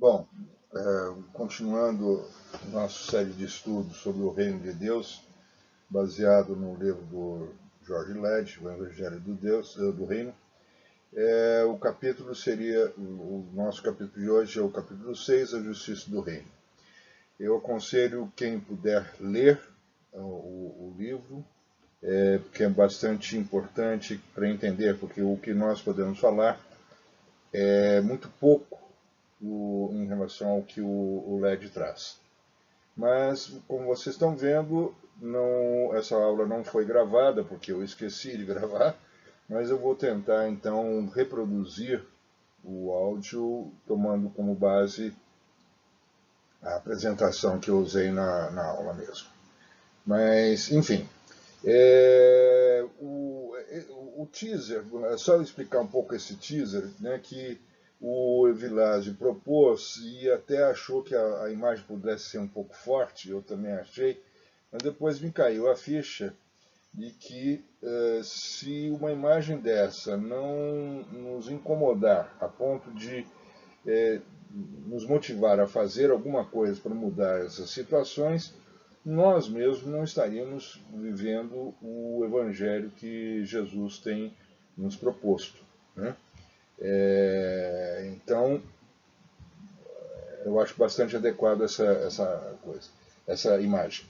Bom, continuando nossa série de estudos sobre o Reino de Deus, baseado no livro do George Led, o Evangelho do Reino, o capítulo seria, o nosso capítulo de hoje é o capítulo 6, a Justiça do Reino. Eu aconselho quem puder ler o livro, porque é bastante importante para entender, porque o que nós podemos falar é muito pouco em relação ao que o LED traz. Mas, como vocês estão vendo, essa aula não foi gravada, porque eu esqueci de gravar, mas eu vou tentar, então, reproduzir o áudio, tomando como base a apresentação que eu usei na aula mesmo. Mas, enfim, o teaser, só explicar um pouco esse teaser, né, que o Evilásio propôs e até achou que a imagem pudesse ser um pouco forte, eu também achei, mas depois me caiu a ficha de que se uma imagem dessa não nos incomodar a ponto de nos motivar a fazer alguma coisa para mudar essas situações, nós mesmos não estaríamos vivendo o evangelho que Jesus tem nos proposto, né? Então, eu acho bastante adequado essa imagem.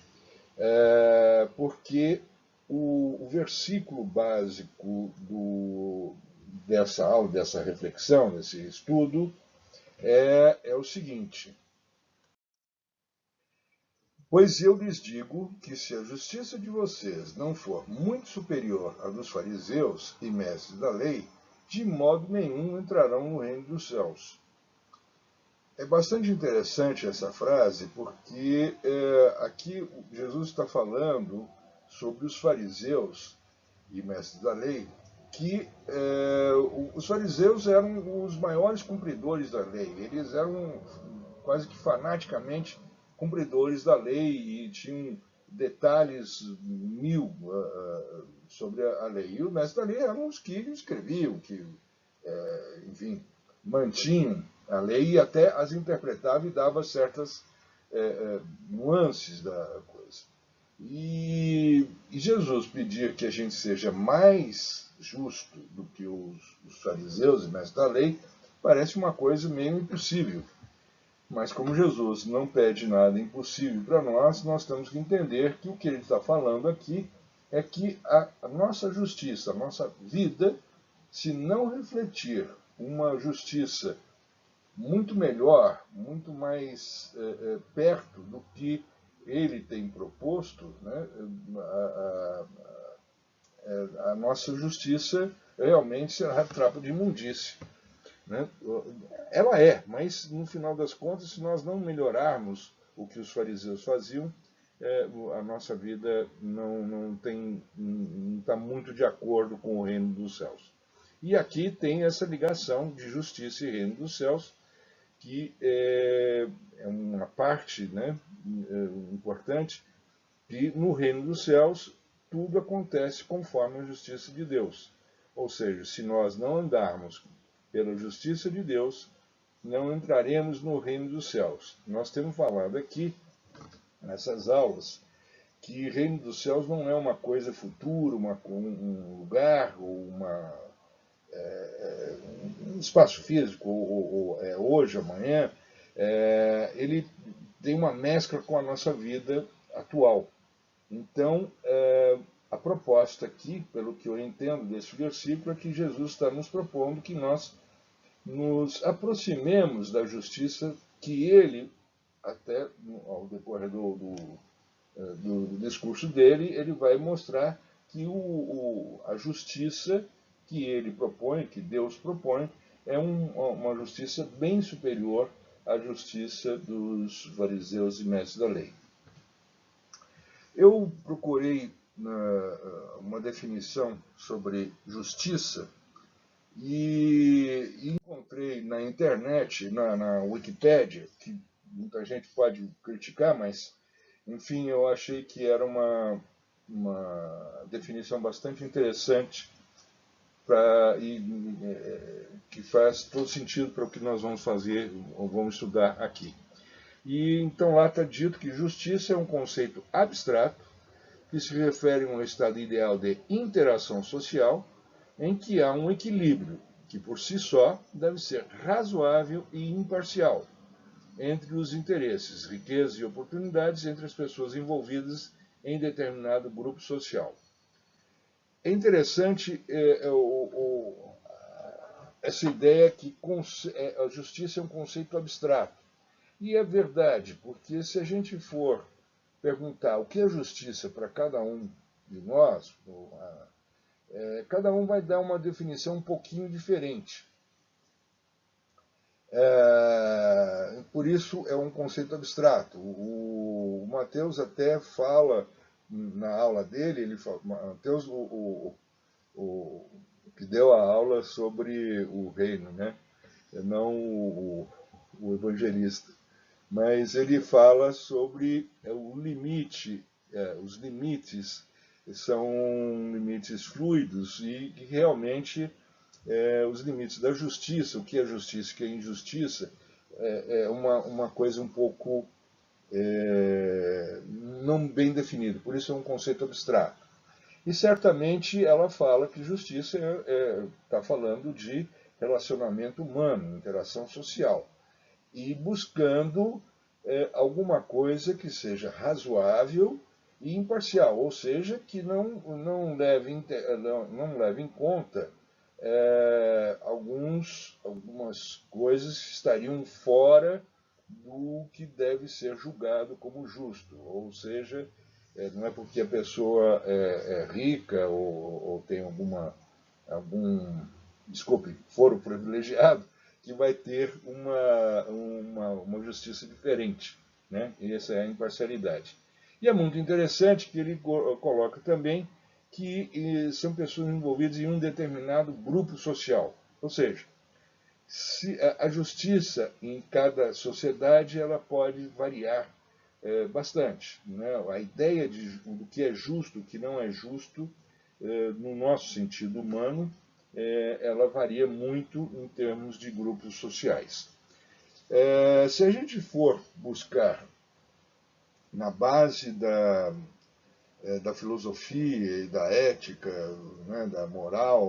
Porque o versículo básico dessa aula, dessa reflexão, desse estudo, é o seguinte: pois eu lhes digo que se a justiça de vocês não for muito superior à dos fariseus e mestres da lei, de modo nenhum entrarão no reino dos céus. É bastante interessante essa frase, porque aqui Jesus está falando sobre os fariseus e mestres da lei, que os fariseus eram os maiores cumpridores da lei. Eles eram quase que fanaticamente cumpridores da lei e tinham detalhes mil sobre a lei. E os mestres da lei eram os que escreviam, que, enfim, mantinham a lei e até as interpretava e dava certas nuances da coisa. E Jesus pedir que a gente seja mais justo do que os fariseus e mestres da lei parece uma coisa meio impossível. Mas como Jesus não pede nada impossível para nós temos que entender que o que ele está falando aqui é que a nossa justiça, a nossa vida, se não refletir uma justiça muito melhor, muito mais perto do que ele tem proposto, né, a nossa justiça realmente será trapo de imundície. Né? Ela mas no final das contas, se nós não melhorarmos o que os fariseus faziam, a nossa vida não está muito de acordo com o reino dos céus. E aqui tem essa ligação de justiça e reino dos céus, que é uma parte, né, importante, que no reino dos céus tudo acontece conforme a justiça de Deus. Ou seja, se nós não andarmos pela justiça de Deus, não entraremos no reino dos céus. Nós temos falado aqui, nessas aulas, que reino dos céus não é uma coisa futura, um lugar, ou um espaço físico, ou hoje, amanhã. Ele tem uma mescla com a nossa vida atual. Então, a proposta aqui, pelo que eu entendo desse versículo, é que Jesus está nos propondo que nós nos aproximemos da justiça que ele, até ao decorrer do discurso dele, ele vai mostrar que a justiça que ele propõe, que Deus propõe, é uma justiça bem superior à justiça dos fariseus e mestres da lei. Eu procurei uma definição sobre justiça e encontrei na internet, na Wikipédia, que muita gente pode criticar, mas, enfim, eu achei que era uma definição bastante interessante que faz todo sentido para o que nós vamos fazer, ou vamos estudar aqui. E então lá está dito que justiça é um conceito abstrato que se refere a um estado ideal de interação social em que há um equilíbrio, que por si só deve ser razoável e imparcial entre os interesses, riquezas e oportunidades entre as pessoas envolvidas em determinado grupo social. É interessante essa ideia que a justiça é um conceito abstrato. E é verdade, porque se a gente for perguntar o que é justiça para cada um de nós, cada um vai dar uma definição um pouquinho diferente. Por isso é um conceito abstrato. O Mateus até fala, na aula dele, ele fala, Mateus, o que deu a aula sobre o reino, né? Não o evangelista. Mas ele fala sobre o limite, os limites são limites fluidos e que realmente os limites da justiça, o que é justiça, o que é injustiça, é uma coisa um pouco não bem definida, por isso é um conceito abstrato. E certamente ela fala que justiça está falando de relacionamento humano, interação social, e buscando alguma coisa que seja razoável e imparcial, ou seja, que não leve em conta algumas coisas que estariam fora do que deve ser julgado como justo, ou seja, não é porque a pessoa é rica ou tem algum foro privilegiado, que vai ter uma justiça diferente, né? E essa é a imparcialidade. E é muito interessante que ele coloca também que são pessoas envolvidas em um determinado grupo social. Ou seja, a justiça em cada sociedade ela pode variar bastante, né? A ideia do que é justo, o que não é justo, no nosso sentido humano, ela varia muito em termos de grupos sociais. Se a gente for buscar na base da filosofia e da ética, né, da moral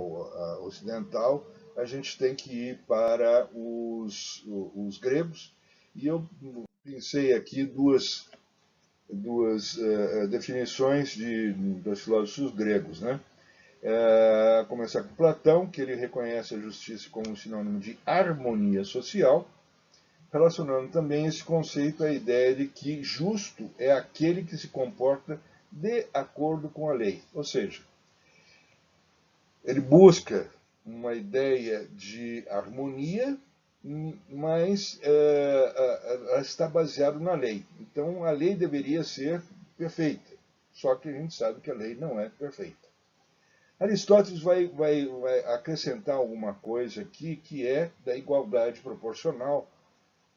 ocidental, a gente tem que ir para os gregos, e eu pensei aqui duas definições dos filósofos gregos, né? Começar com Platão, que ele reconhece a justiça como sinônimo de harmonia social, relacionando também esse conceito à ideia de que justo é aquele que se comporta de acordo com a lei. Ou seja, ele busca uma ideia de harmonia, mas ela está baseada na lei. Então a lei deveria ser perfeita, só que a gente sabe que a lei não é perfeita. Aristóteles vai acrescentar alguma coisa aqui que é da igualdade proporcional,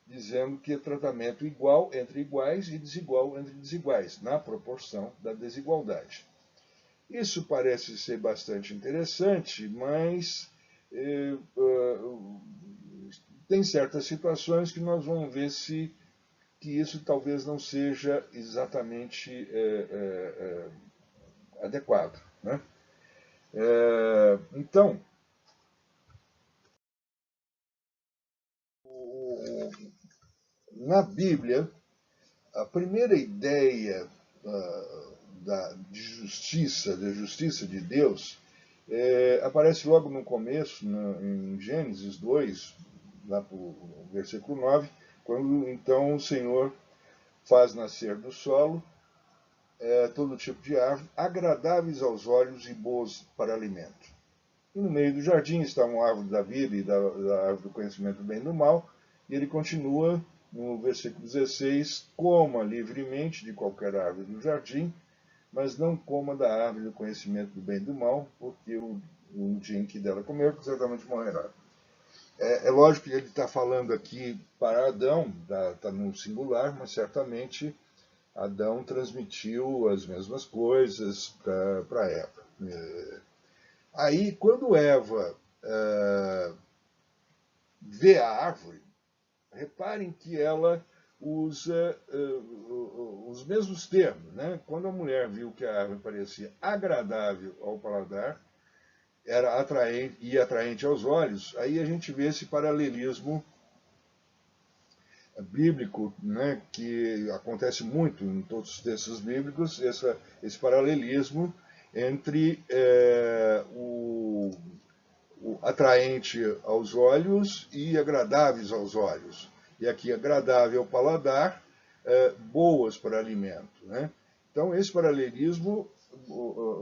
dizendo que é tratamento igual entre iguais e desigual entre desiguais, na proporção da desigualdade. Isso parece ser bastante interessante, mas tem certas situações que nós vamos ver que isso talvez não seja exatamente adequado, né? Então, na Bíblia, a primeira ideia de justiça, da justiça de Deus, aparece logo no começo, em Gênesis 2, lá para o versículo 9, quando então o Senhor faz nascer do solo todo tipo de árvore, agradáveis aos olhos e boas para alimento. E no meio do jardim estavam a árvore da vida e da árvore do conhecimento do bem e do mal, e ele continua no versículo 16, coma livremente de qualquer árvore do jardim, mas não coma da árvore do conhecimento do bem e do mal, porque o dia em que dela comer, certamente morrerá. É lógico que ele está falando aqui para Adão, está no singular, mas certamente Adão transmitiu as mesmas coisas para Eva. Aí, quando Eva vê a árvore, reparem que ela usa os mesmos termos. Né? Quando a mulher viu que a árvore parecia agradável ao paladar, era atraente e atraente aos olhos, aí a gente vê esse paralelismo bíblico, né, que acontece muito em todos os textos bíblicos, esse paralelismo entre o atraente aos olhos e agradáveis aos olhos. E aqui agradável ao paladar, boas para alimento. Né? Então, esse paralelismo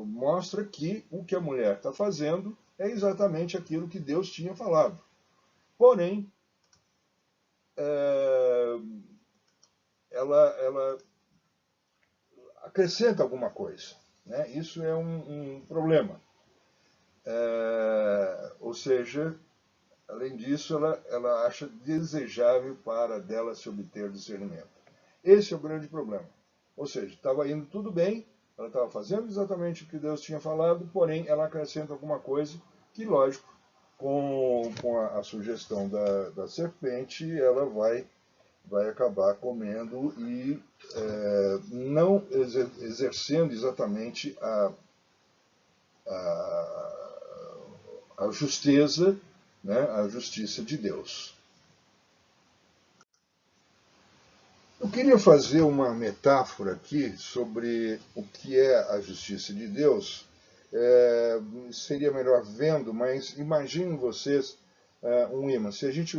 mostra que o que a mulher está fazendo é exatamente aquilo que Deus tinha falado. Porém, ela acrescenta alguma coisa. Né? Isso é um problema. Ou seja, além disso, ela acha desejável para dela se obter discernimento. Esse é o grande problema. Ou seja, estava indo tudo bem, ela estava fazendo exatamente o que Deus tinha falado, porém ela acrescenta alguma coisa que, lógico, com a sugestão da serpente, ela vai acabar comendo e não exercendo exatamente a justeza, né, a justiça de Deus. Eu queria fazer uma metáfora aqui sobre o que é a justiça de Deus. Seria melhor vendo, mas imaginem vocês um ímã. Se a gente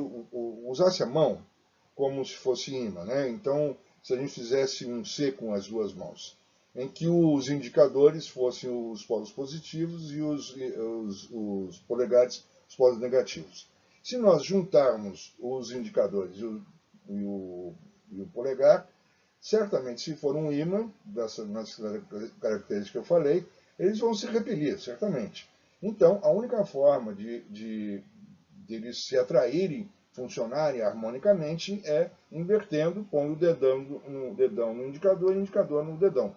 usasse a mão como se fosse imã, né? Então, se a gente fizesse um C com as duas mãos, em que os indicadores fossem os polos positivos e os polegares os polos negativos. Se nós juntarmos os indicadores e o polegar, certamente, se for um ímã, nas características que eu falei, eles vão se repelir, certamente. Então, a única forma de eles se atraírem, funcionarem harmonicamente, é invertendo, pondo o dedão no indicador e o indicador no dedão.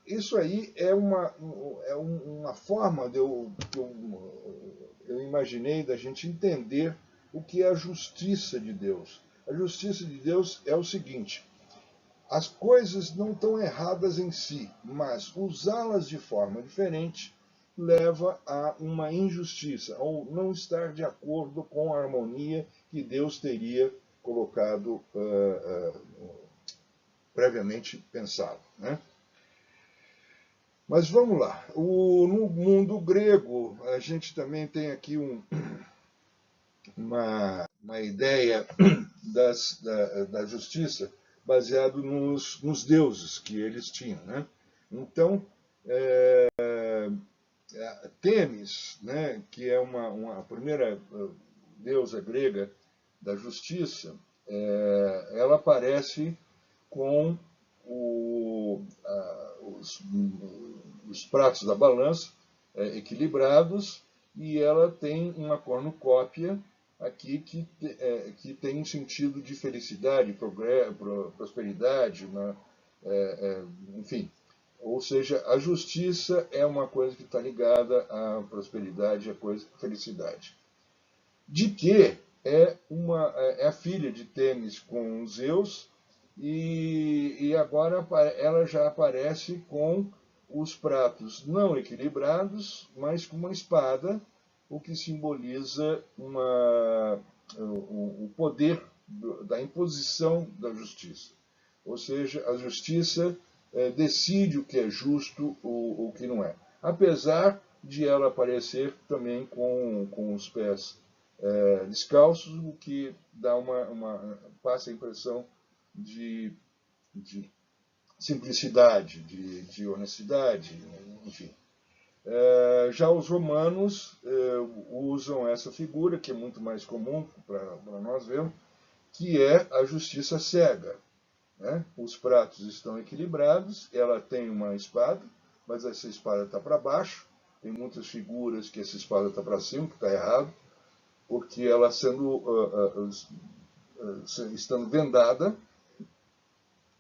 Isso aí é uma forma que eu imaginei da gente entender o que é a justiça de Deus. A justiça de Deus é o seguinte: as coisas não estão erradas em si, mas usá-las de forma diferente leva a uma injustiça, ou não estar de acordo com a harmonia que Deus teria colocado previamente pensado. Né? Mas vamos lá. No mundo grego, a gente também tem aqui uma ideia da justiça baseado nos deuses que eles tinham. Né? Então, Temis, né, que é a primeira deusa grega da justiça, ela aparece com os pratos da balança equilibrados, e ela tem uma cornucópia aqui que tem um sentido de felicidade, prosperidade, enfim. Ou seja, a justiça é uma coisa que está ligada à prosperidade, à felicidade. De que é a filha de Temis com Zeus, e agora ela já aparece com os pratos não equilibrados, mas com uma espada, o que simboliza o poder da imposição da justiça. Ou seja, a justiça decide o que é justo ou o que não é. Apesar de ela aparecer também com os pés descalços, o que dá passa a impressão de simplicidade, de honestidade, enfim. Já os romanos usam essa figura, que é muito mais comum para nós vermos, que é a justiça cega. Né? Os pratos estão equilibrados, ela tem uma espada, mas essa espada está para baixo. Tem muitas figuras que essa espada está para cima, que está errado, porque ela estando vendada,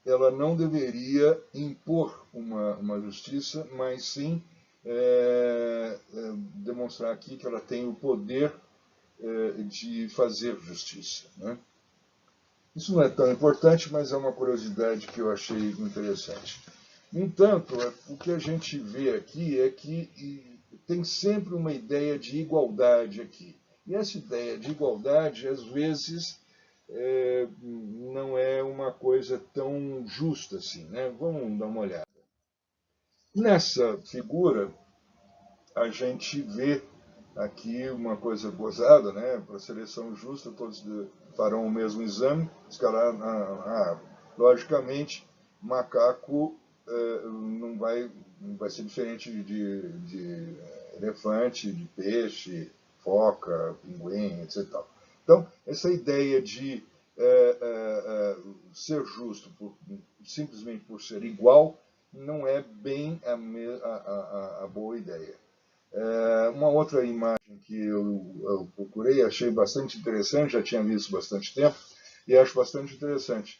ela não deveria impor uma justiça, mas sim demonstrar aqui que ela tem o poder de fazer justiça, né? Isso não é tão importante, mas é uma curiosidade que eu achei interessante. No entanto, o que a gente vê aqui é que tem sempre uma ideia de igualdade aqui. E essa ideia de igualdade, às vezes, não é uma coisa tão justa assim, né? Vamos dar uma olhada. Nessa figura, a gente vê aqui uma coisa gozada, né? Para seleção justa, todos farão o mesmo exame. Logicamente, macaco não vai ser diferente de elefante, de peixe, foca, pinguim, etc. Então, essa ideia de ser justo simplesmente por ser igual não é bem a boa ideia. Uma outra imagem que eu procurei, achei bastante interessante, já tinha visto bastante tempo, e acho bastante interessante.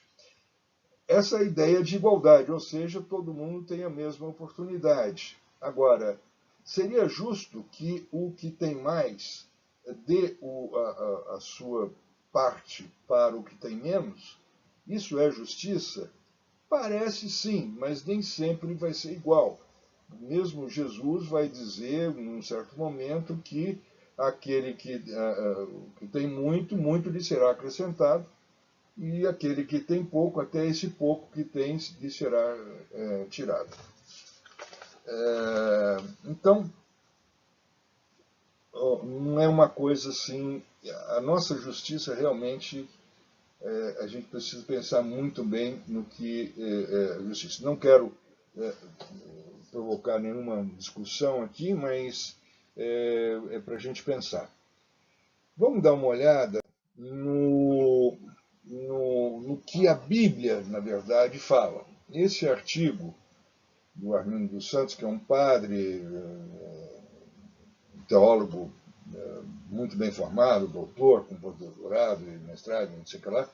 Essa ideia de igualdade, ou seja, todo mundo tem a mesma oportunidade. Agora, seria justo que o que tem mais dê a sua parte para o que tem menos? Isso é justiça? Parece sim, mas nem sempre vai ser igual. Mesmo Jesus vai dizer, em um certo momento, que aquele que tem muito, muito lhe será acrescentado, e aquele que tem pouco, até esse pouco que tem, lhe será tirado. Então, não é uma coisa assim. A nossa justiça realmente, a gente precisa pensar muito bem no que é justiça. Não quero provocar nenhuma discussão aqui, mas para a gente pensar. Vamos dar uma olhada no que a Bíblia, na verdade, fala. Esse artigo do Armindo dos Santos, que é um padre, teólogo muito bem formado, doutor, com doutorado e mestrado, não sei o que lá,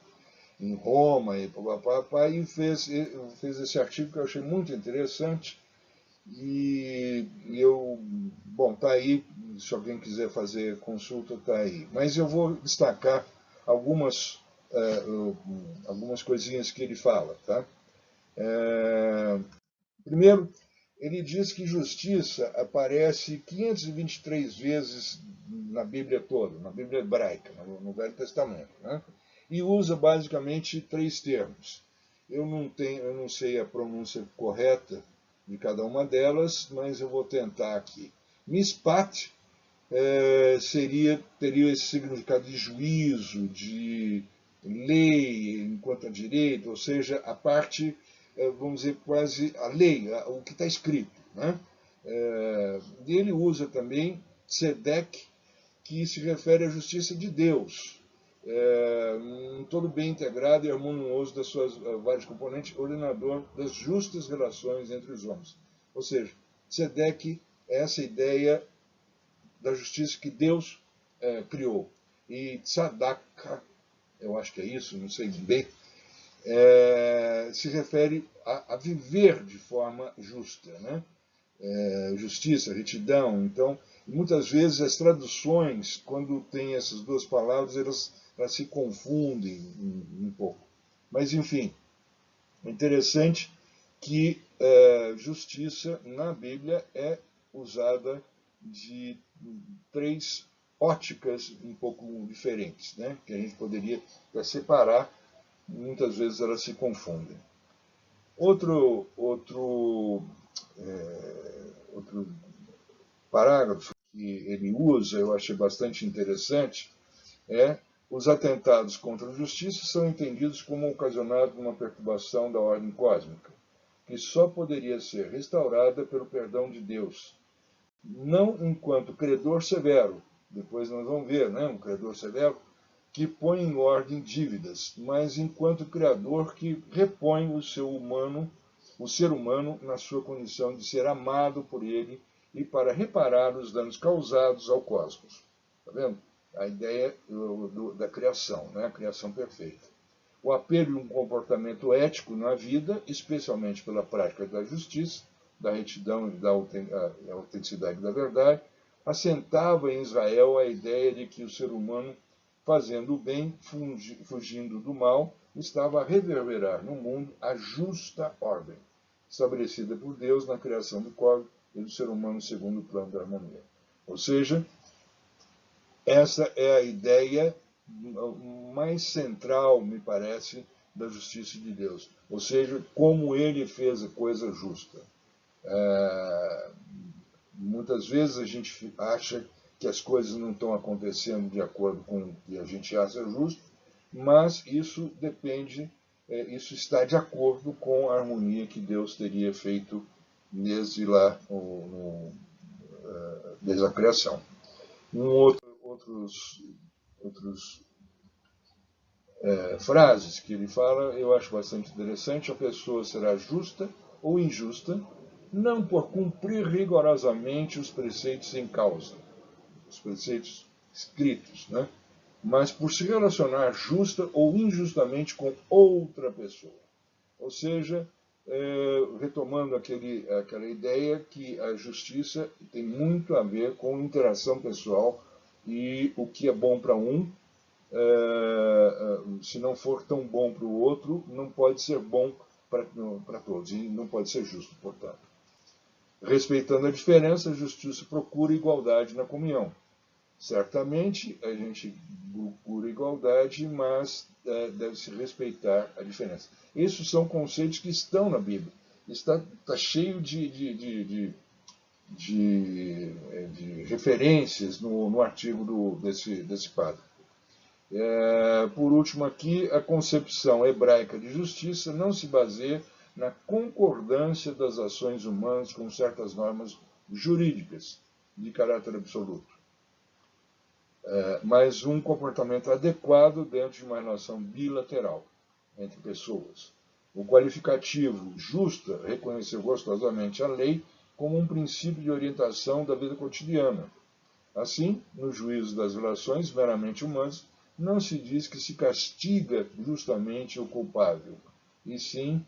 em Roma e papapá, e fez esse artigo que eu achei muito interessante. E bom, está aí, se alguém quiser fazer consulta, está aí. Mas eu vou destacar algumas coisinhas que ele fala. Tá? Primeiro, ele diz que justiça aparece 523 vezes na Bíblia toda, na Bíblia hebraica, no Velho Testamento. Né? E usa basicamente 3 termos. Eu não sei a pronúncia correta de cada uma delas, mas eu vou tentar aqui. Mishpat teria esse significado de juízo, de lei enquanto a direito, ou seja, a parte, vamos dizer, quase a lei, o que está escrito. Né? E ele usa também tzedek, que se refere à justiça de Deus, todo bem integrado e harmonioso das suas vários componentes, ordenador das justas relações entre os homens. Ou seja, tzedek é essa ideia da justiça que Deus criou. E tzedakah, eu acho que é isso, não sei bem, se refere a viver de forma justa, né? Justiça, retidão. Então, muitas vezes as traduções, quando tem essas duas palavras, elas se confundem um pouco. Mas, enfim, é interessante que justiça na Bíblia é usada de 3 óticas um pouco diferentes, né? Que a gente poderia separar, muitas vezes elas se confundem. Outro parágrafo que ele usa, eu achei bastante interessante, os atentados contra a justiça são entendidos como ocasionados por uma perturbação da ordem cósmica, que só poderia ser restaurada pelo perdão de Deus, não enquanto credor severo, depois nós vamos ver, né, um credor severo, que põe em ordem dívidas, mas enquanto criador que repõe o ser humano na sua condição de ser amado por ele e para reparar os danos causados ao cosmos. Está vendo? A ideia da criação, né? A criação perfeita. O apelo a um comportamento ético na vida, especialmente pela prática da justiça, da retidão e da autenticidade da verdade, assentava em Israel a ideia de que o ser humano, fazendo o bem, fugindo do mal, estava a reverberar no mundo a justa ordem, estabelecida por Deus na criação do cosmos e do ser humano segundo o plano da harmonia. Ou seja, essa é a ideia mais central, me parece, da justiça de Deus. Ou seja, como ele fez a coisa justa. Muitas vezes a gente acha que as coisas não estão acontecendo de acordo com o que a gente acha justo, mas isso depende, isso está de acordo com a harmonia que Deus teria feito desde lá, desde a criação. Outros frases que ele fala, eu acho bastante interessante. A pessoa será justa ou injusta, não por cumprir rigorosamente os preceitos em causa, os preceitos escritos, né? Mas por se relacionar justa ou injustamente com outra pessoa. Ou seja, retomando aquela ideia que a justiça tem muito a ver com interação pessoal e o que é bom para um, se não for tão bom para o outro, não pode ser bom para todos, e não pode ser justo, portanto. Respeitando a diferença, a justiça procura igualdade na comunhão. Certamente a gente procura igualdade, mas deve-se respeitar a diferença. Esses são conceitos que estão na Bíblia. Está cheio de referências no artigo desse padre. Por último aqui, a concepção hebraica de justiça não se baseia na concordância das ações humanas com certas normas jurídicas de caráter absoluto, mas um comportamento adequado dentro de uma relação bilateral entre pessoas. O qualificativo justa reconheceu gostosamente a lei como um princípio de orientação da vida cotidiana. Assim, no juízo das relações meramente humanas, não se diz que se castiga justamente o culpável, e sim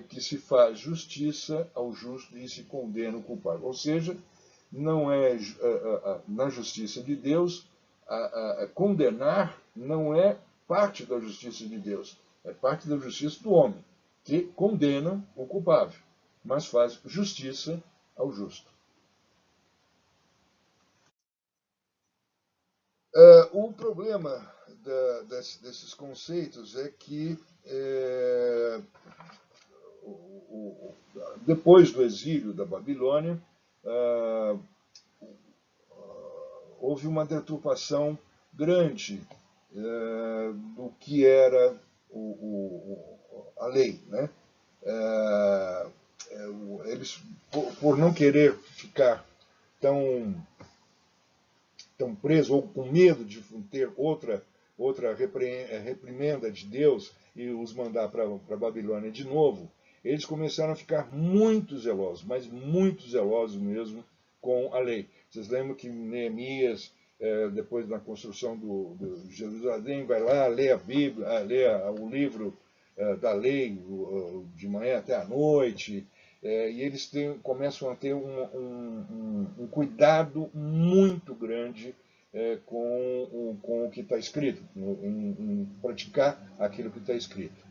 que se faz justiça ao justo e se condena o culpável. Ou seja, não é na justiça de Deus, condenar não é parte da justiça de Deus, é parte da justiça do homem, que condena o culpável, mas faz justiça ao justo. O problema desses conceitos é que, depois do exílio da Babilônia, houve uma deturpação grande do que era a lei, né? Eles, por não querer ficar tão presos ou com medo de ter outra reprimenda de Deus e os mandar para a Babilônia de novo, eles começaram a ficar muito zelosos, mas muito zelosos mesmo com a lei. Vocês lembram que Neemias, depois da construção de Jerusalém, vai lá, lê a Bíblia, lê o livro da lei de manhã até à noite, e eles começam a ter um cuidado muito grande com o que está escrito, em praticar aquilo que está escrito.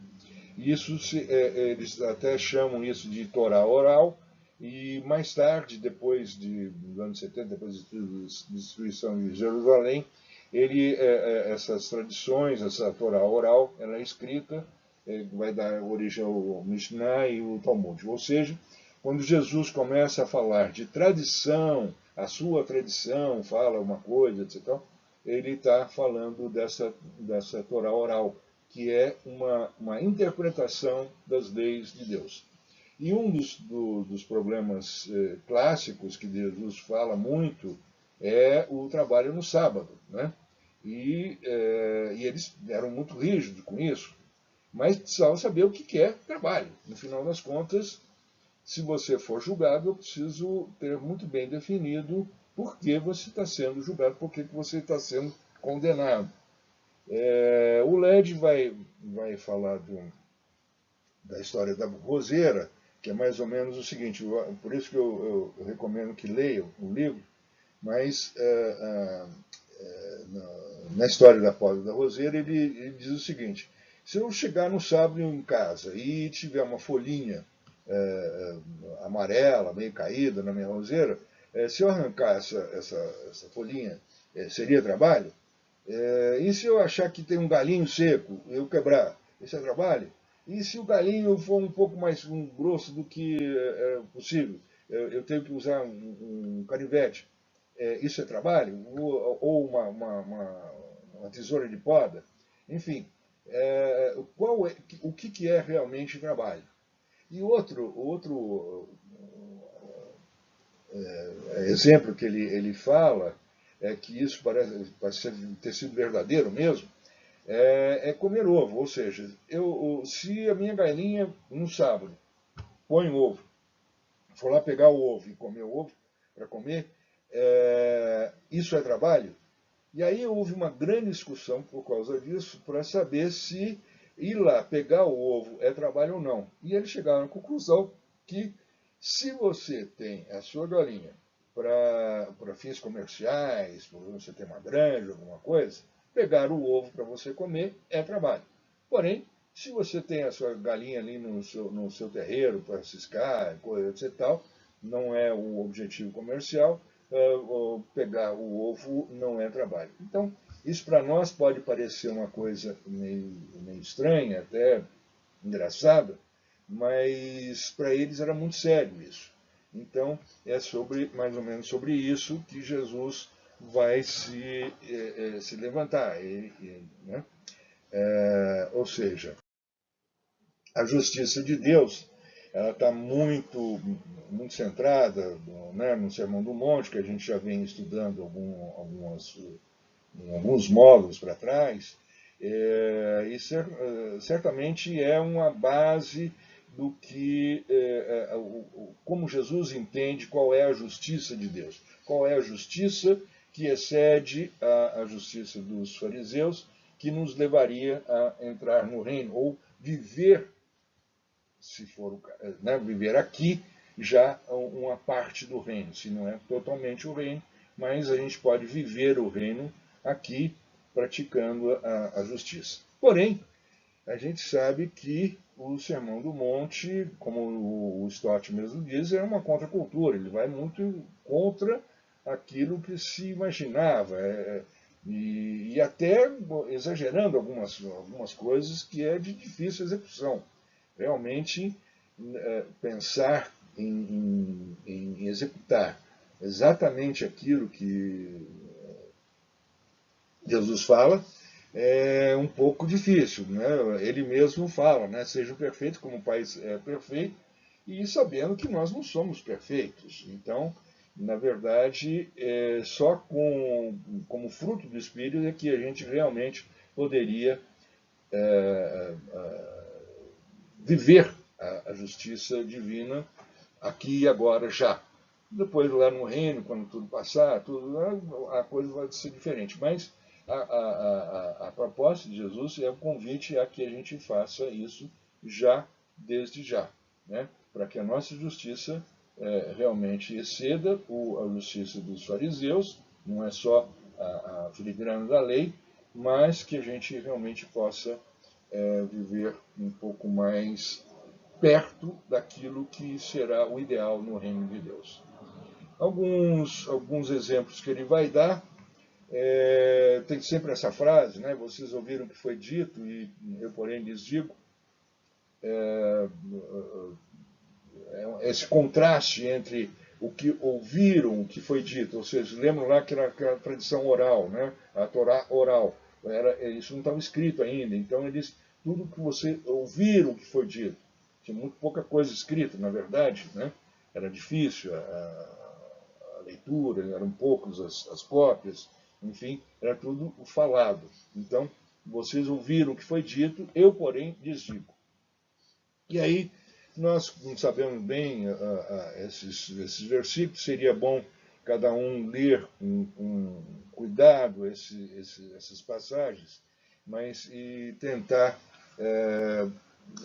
Isso eles até chamam isso de Torá oral, e mais tarde, depois dos anos 70, depois da destruição de Jerusalém, essas tradições, essa Torá oral, ela é escrita, vai dar origem ao Mishnah e o Talmud. Ou seja, quando Jesus começa a falar de tradição, a sua tradição fala uma coisa, etc., ele está falando dessa Torá oral, que é uma interpretação das leis de Deus. E um dos problemas clássicos que Jesus fala muito é o trabalho no sábado, né? E eles eram muito rígidos com isso, mas precisavam saber o que é trabalho. No final das contas, se você for julgado, eu preciso ter muito bem definido por que você está sendo julgado, por que você está sendo condenado. O Led vai falar da história da roseira, que é mais ou menos o seguinte, por isso que eu recomendo que leiam o livro, mas na história da poda da roseira ele diz o seguinte: se eu chegar no sábado em casa e tiver uma folhinha amarela, meio caída na minha roseira, se eu arrancar essa folhinha, seria trabalho? E se eu achar que tem um galinho seco, eu quebrar, isso é trabalho? E se o galinho for um pouco mais grosso do que é possível, eu tenho que usar um canivete, isso é trabalho? Ou uma tesoura de poda? Enfim, o que é realmente trabalho? E outro exemplo que ele fala, que isso parece ter sido verdadeiro mesmo, comer ovo. Ou seja, se a minha galinha, no sábado, põe ovo, for lá pegar o ovo e comer o ovo para comer, isso é trabalho? E aí houve uma grande discussão por causa disso, para saber se ir lá pegar o ovo é trabalho ou não. E eles chegaram à conclusão que se você tem a sua galinha para fins comerciais, para você ter uma granja, alguma coisa, pegar o ovo para você comer é trabalho. Porém, se você tem a sua galinha ali no seu terreiro para ciscar, coisa e tal, não é o objetivo comercial, pegar o ovo não é trabalho. Então, isso para nós pode parecer uma coisa meio estranha, até engraçada, mas para eles era muito sério isso. Então, é mais ou menos sobre isso que Jesus vai se levantar. Né? Ou seja, a justiça de Deus ela está muito centrada, né, no Sermão do Monte, que a gente já vem estudando alguns módulos para trás, e certamente é uma base do que, como Jesus entende qual é a justiça de Deus, qual é a justiça que excede a justiça dos fariseus, que nos levaria a entrar no reino, ou viver, se for né, viver aqui, já uma parte do reino, se não é totalmente o reino, mas a gente pode viver o reino aqui praticando a justiça. Porém, a gente sabe que o Sermão do Monte, como o Stott mesmo diz, é uma contracultura, ele vai muito contra aquilo que se imaginava, e até exagerando algumas coisas que é de difícil execução. Realmente, pensar em executar exatamente aquilo que Jesus fala é um pouco difícil. Né? Ele mesmo fala, né? Seja perfeito como o Pai é perfeito, e sabendo que nós não somos perfeitos. Então, na verdade, só como fruto do Espírito é que a gente realmente poderia viver a justiça divina aqui e agora já. Depois, lá no reino, quando tudo passar, a coisa vai ser diferente. Mas a proposta de Jesus é o convite a que a gente faça isso já, desde já, né? Para que a nossa justiça realmente exceda a justiça dos fariseus, não é só a filigrana da lei, mas que a gente realmente possa viver um pouco mais perto daquilo que será o ideal no reino de Deus. Alguns exemplos que ele vai dar, tem sempre essa frase, né? Vocês ouviram o que foi dito, e eu, porém, lhes digo. Esse contraste entre o que ouviram, o que foi dito, ou seja, lembram lá que era aquela tradição oral, né? A Torá oral. Isso não estava escrito ainda, então eles, tudo que você ouviram que foi dito, tinha muito pouca coisa escrita, na verdade, né? Era difícil a leitura, eram poucos as cópias, enfim, era tudo falado. Então, vocês ouviram o que foi dito, eu, porém, lhes digo. E aí, nós não sabemos bem esses versículos, seria bom cada um ler com cuidado essas passagens, mas e tentar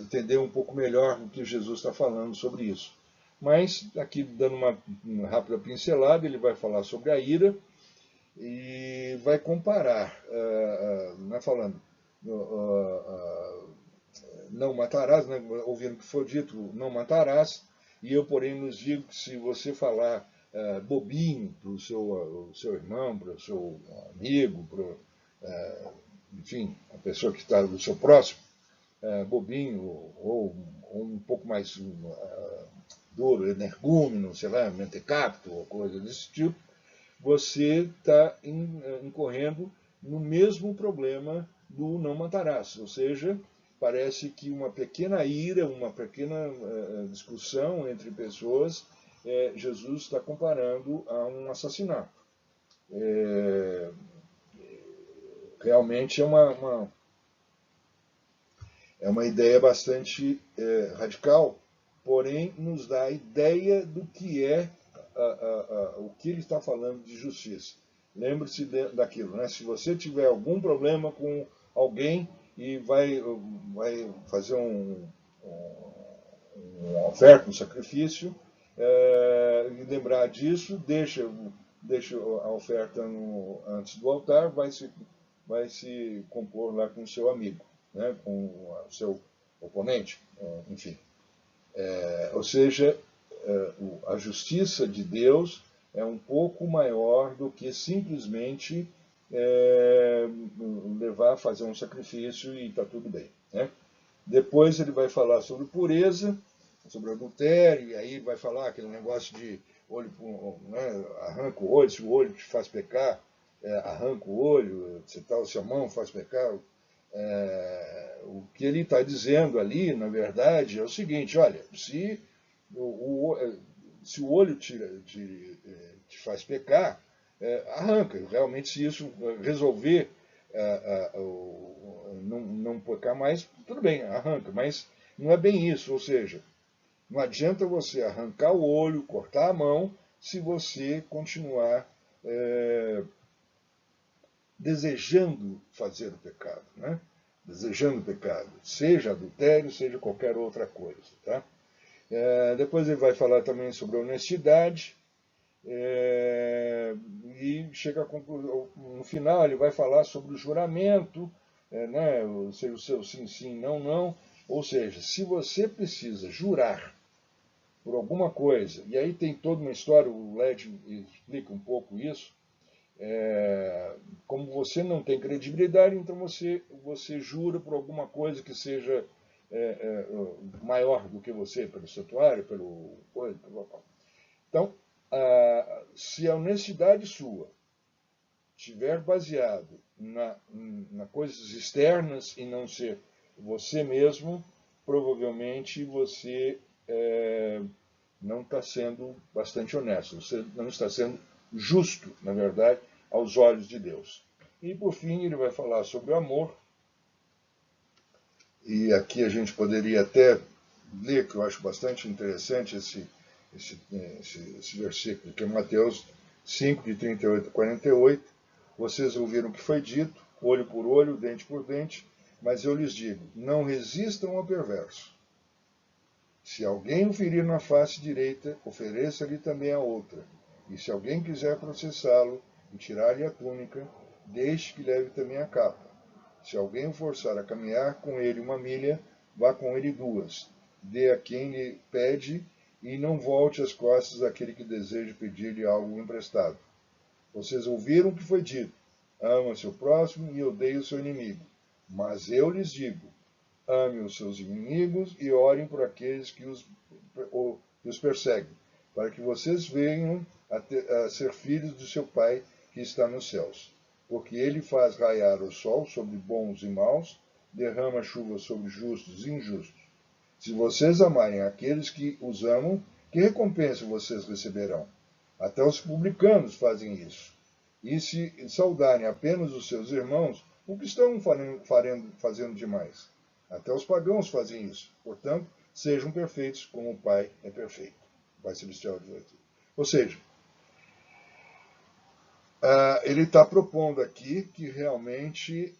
entender um pouco melhor o que Jesus está falando sobre isso. Mas, aqui dando uma rápida pincelada, ele vai falar sobre a ira e vai comparar, falando, não matarás, né, ouvindo que foi dito, não matarás, e eu, porém, nos digo que se você falar bobinho para o seu irmão, para o seu amigo, enfim, a pessoa que está do seu próximo, bobinho, ou um pouco mais duro, energúmeno, sei lá, mentecapto, ou coisa desse tipo, você está incorrendo no mesmo problema do não matarás. Ou seja, parece que uma pequena ira, uma pequena discussão entre pessoas, Jesus está comparando a um assassinato. Realmente é uma ideia bastante radical, porém nos dá a ideia do que é o que ele está falando de justiça. Lembre-se daquilo, né? Se você tiver algum problema com alguém e vai fazer uma oferta, um sacrifício, e lembrar disso, deixa a oferta antes do altar, vai se compor lá com o seu amigo, né? Com o seu oponente, enfim. Ou seja, a justiça de Deus é um pouco maior do que simplesmente levar a fazer um sacrifício e está tudo bem, né? Depois ele vai falar sobre pureza, sobre adultério, e aí vai falar aquele negócio de olho, né, arranca o olho, se o olho te faz pecar, arranca o olho, se a mão faz pecar. O que ele está dizendo ali, na verdade, é o seguinte: olha, se o olho te faz pecar, arranca. Realmente, se isso resolver não pecar mais, tudo bem, arranca. Mas não é bem isso. Ou seja, não adianta você arrancar o olho, cortar a mão, se você continuar desejando fazer o pecado, né? Desejando o pecado, seja adultério, seja qualquer outra coisa, tá? Depois ele vai falar também sobre a honestidade, e chega a conclusão, no final ele vai falar sobre o juramento, né? Ou seja, o seu sim, sim, não, não. Ou seja, se você precisa jurar por alguma coisa, e aí tem toda uma história, o Led explica um pouco isso, como você não tem credibilidade, então você jura por alguma coisa que seja maior do que você, pelo santuário, pelo coisa. Então, se a honestidade sua estiver baseado na coisas externas e não ser você mesmo, provavelmente você não está sendo bastante honesto, você não está sendo justo, na verdade, aos olhos de Deus. E, por fim, ele vai falar sobre o amor. E aqui a gente poderia até ler, que eu acho bastante interessante esse versículo, que é Mateus 5, de 38 a 48. Vocês ouviram o que foi dito, olho por olho, dente por dente, mas eu lhes digo, não resistam ao perverso. Se alguém o ferir na face direita, ofereça-lhe também a outra. E se alguém quiser processá-lo e tirar-lhe a túnica, deixe que leve também a capa. Se alguém o forçar a caminhar com ele 1 milha, vá com ele 2. Dê a quem lhe pede e não volte as costas àquele que deseja pedir-lhe algo emprestado. Vocês ouviram o que foi dito: ama seu próximo e odeie o seu inimigo. Mas eu lhes digo: ame os seus inimigos e orem por aqueles que os perseguem, para que vocês venham a ser filhos do seu Pai que está nos céus. Porque ele faz raiar o sol sobre bons e maus, derrama chuva sobre justos e injustos. Se vocês amarem aqueles que os amam, que recompensa vocês receberão? Até os publicanos fazem isso. E se saudarem apenas os seus irmãos, o que estão fazendo demais? Até os pagãos fazem isso. Portanto, sejam perfeitos como o Pai é perfeito. O Pai Celestial diz aqui. Ou seja, ele está propondo aqui que realmente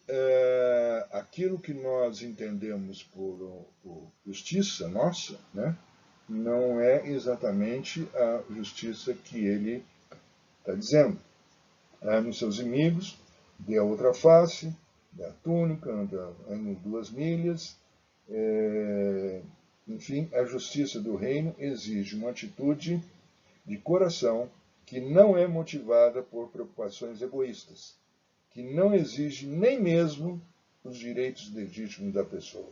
aquilo que nós entendemos por justiça nossa, né, não é exatamente a justiça que ele está dizendo. Nos seus inimigos, dê a outra face, dê a túnica, anda em 2 milhas. Enfim, a justiça do reino exige uma atitude de coração que não é motivada por preocupações egoístas, que não exige nem mesmo os direitos legítimos da pessoa.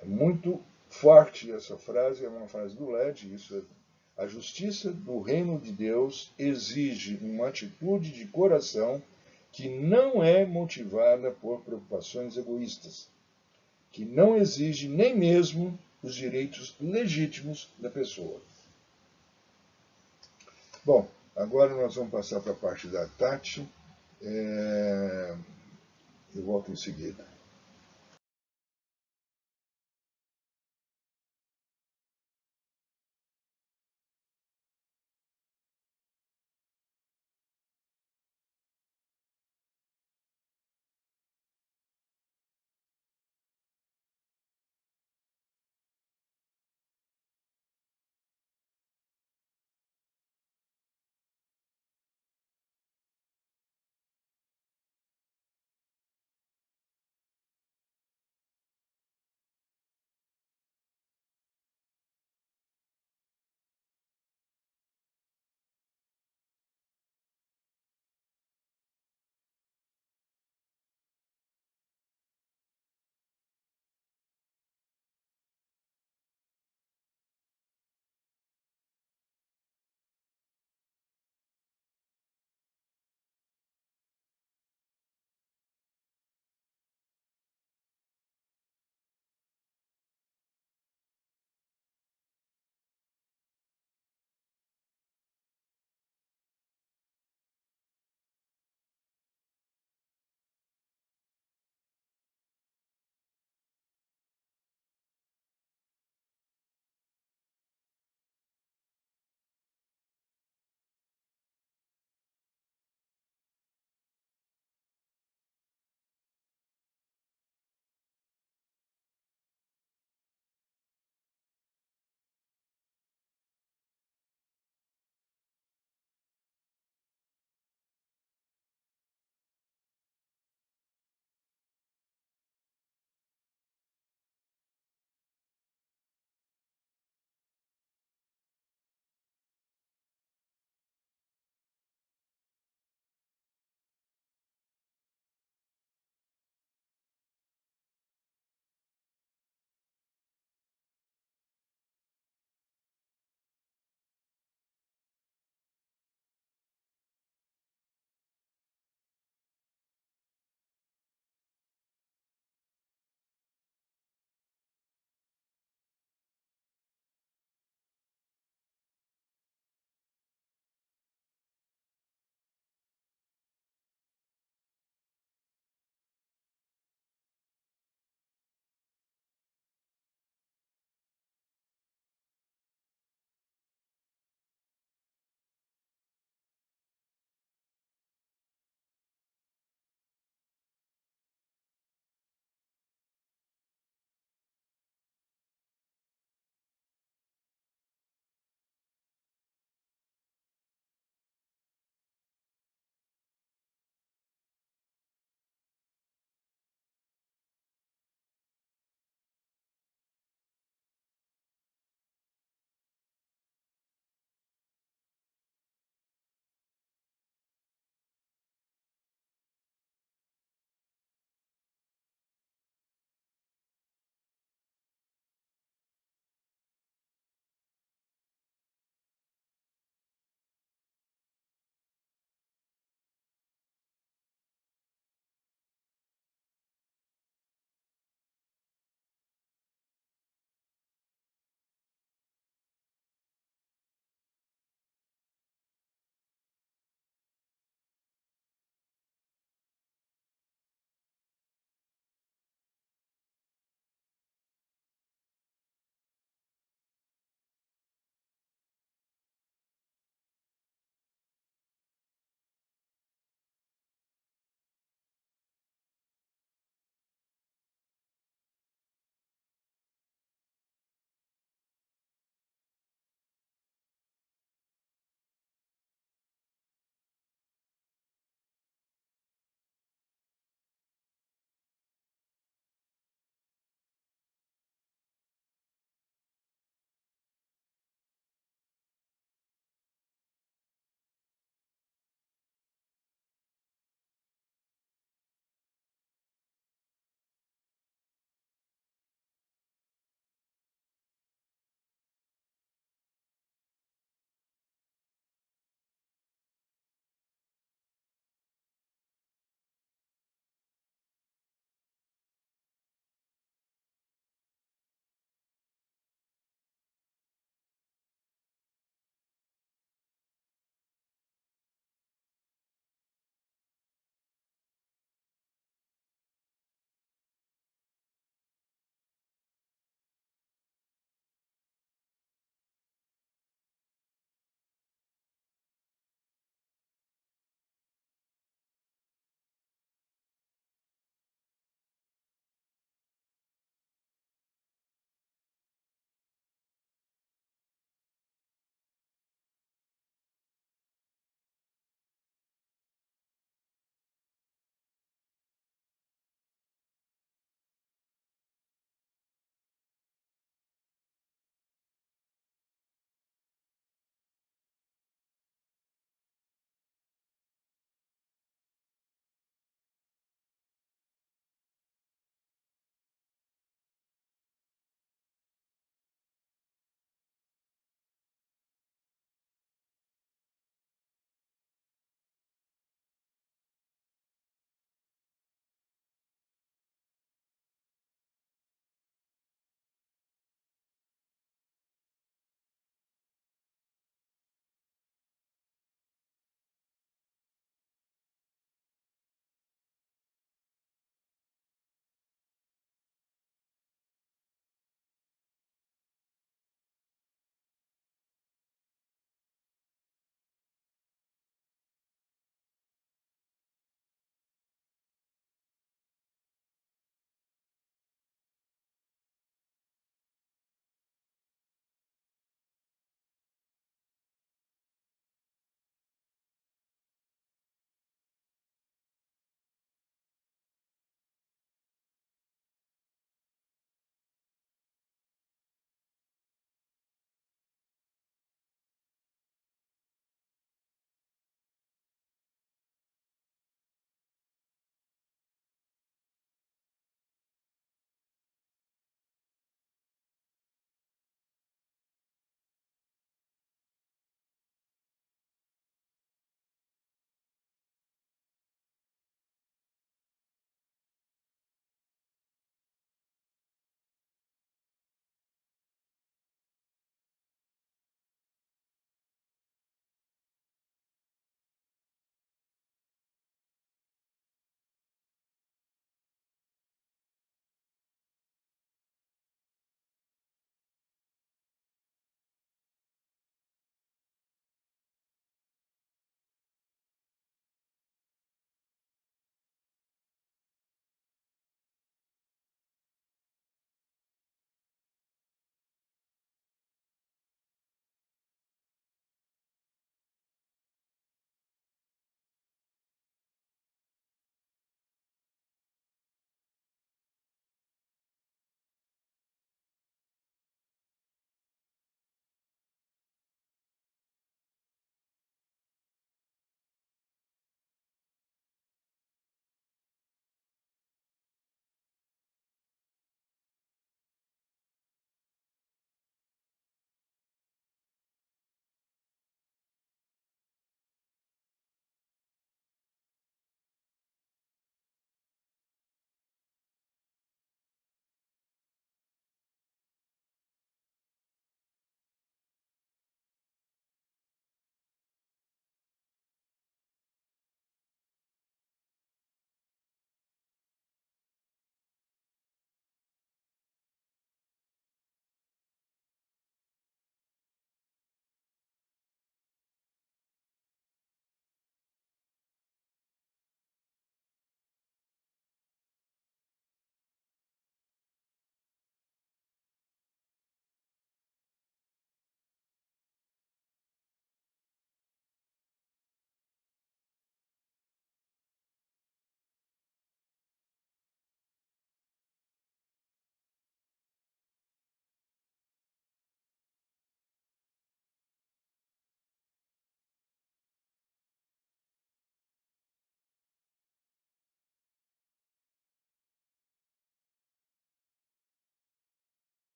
É muito forte essa frase, é uma frase do LED, isso é, a justiça do reino de Deus exige uma atitude de coração que não é motivada por preocupações egoístas, que não exige nem mesmo os direitos legítimos da pessoa. Bom, agora nós vamos passar para a parte da Tati. Eu volto em seguida.